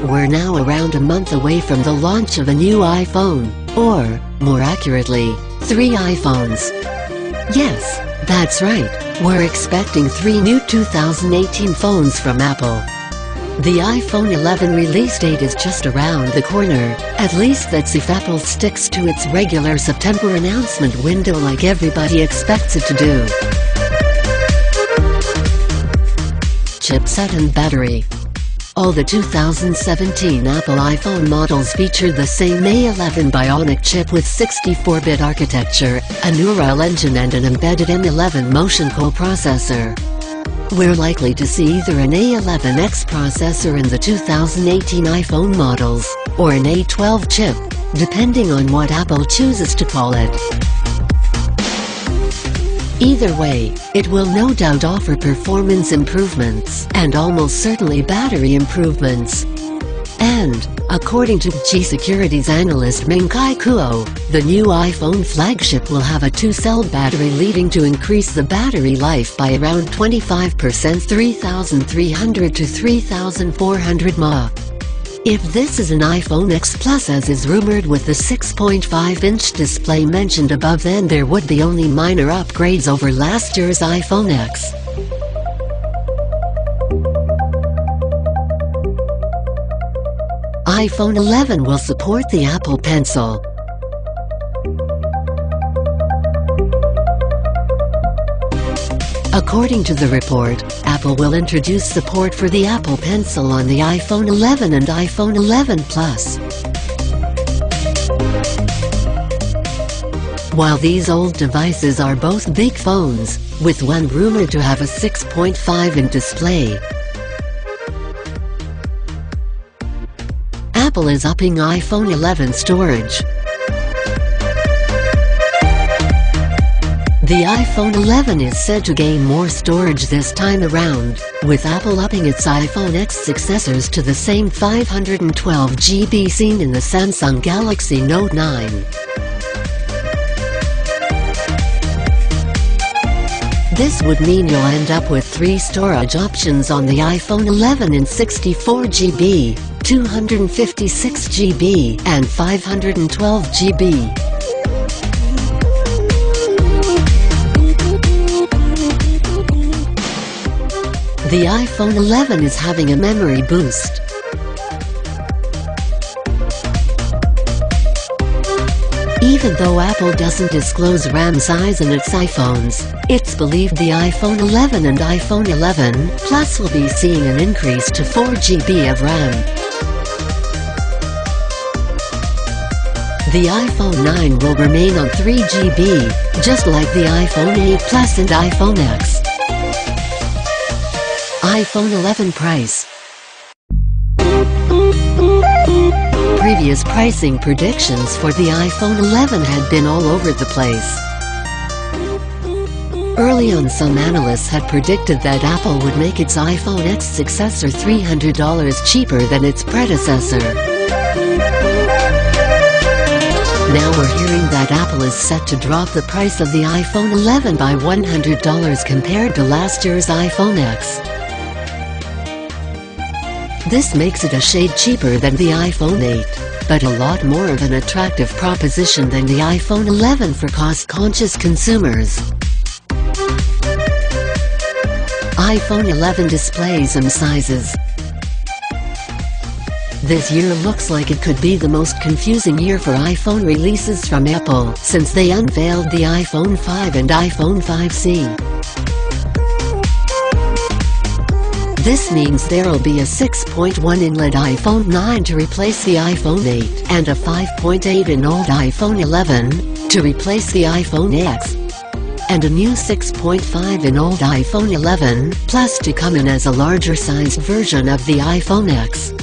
We're now around a month away from the launch of a new iPhone, or, more accurately, 3 iPhones. Yes, that's right, we're expecting 3 new 2018 phones from Apple. The iPhone 11 release date is just around the corner, at least that's if Apple sticks to its regular September announcement window like everybody expects it to do. Chipset and battery. All the 2017 Apple iPhone models feature the same A11 Bionic chip with 64-bit architecture, a Neural engine and an embedded M11 motion coprocessor. We're likely to see either an A11X processor in the 2018 iPhone models, or an A12 chip, depending on what Apple chooses to call it. Either way, it will no doubt offer performance improvements and almost certainly battery improvements. And, according to G Securities analyst Ming-Chi Kuo, the new iPhone flagship will have a 2-cell battery leading to increase the battery life by around 25%, 3,300 to 3,400 mAh. If this is an iPhone X Plus as is rumored with the 6.5-inch display mentioned above, then there would be only minor upgrades over last year's iPhone X. iPhone 11 will support the Apple Pencil. According to the report, Apple will introduce support for the Apple Pencil on the iPhone 11 and iPhone 11 Plus. While these old devices are both big phones, with one rumored to have a 6.5-inch display, Apple is upping iPhone 11 storage. The iPhone 11 is said to gain more storage this time around, with Apple upping its iPhone X successors to the same 512 GB seen in the Samsung Galaxy Note 9. This would mean you'll end up with 3 storage options on the iPhone 11 in 64 GB, 256 GB, and 512 GB. The iPhone 11 is having a memory boost. Even though Apple doesn't disclose RAM size in its iPhones, it's believed the iPhone 11 and iPhone 11 Plus will be seeing an increase to 4 GB of RAM. The iPhone 9 will remain on 3 GB, just like the iPhone 8 Plus and iPhone X. iPhone 11 price. Previous pricing predictions for the iPhone 11 had been all over the place. Early on, some analysts had predicted that Apple would make its iPhone X successor $300 cheaper than its predecessor. Now we're hearing that Apple is set to drop the price of the iPhone 11 by $100 compared to last year's iPhone X. This makes it a shade cheaper than the iPhone 8, but a lot more of an attractive proposition than the iPhone 11 for cost-conscious consumers. iPhone 11 displays and sizes. This year looks like it could be the most confusing year for iPhone releases from Apple since they unveiled the iPhone 5 and iPhone 5C. This means there'll be a 6.1-inch LED iPhone 9 to replace the iPhone 8 and a 5.8-inch old iPhone 11 to replace the iPhone X, and a new 6.5-inch old iPhone 11 Plus to come in as a larger-sized version of the iPhone X.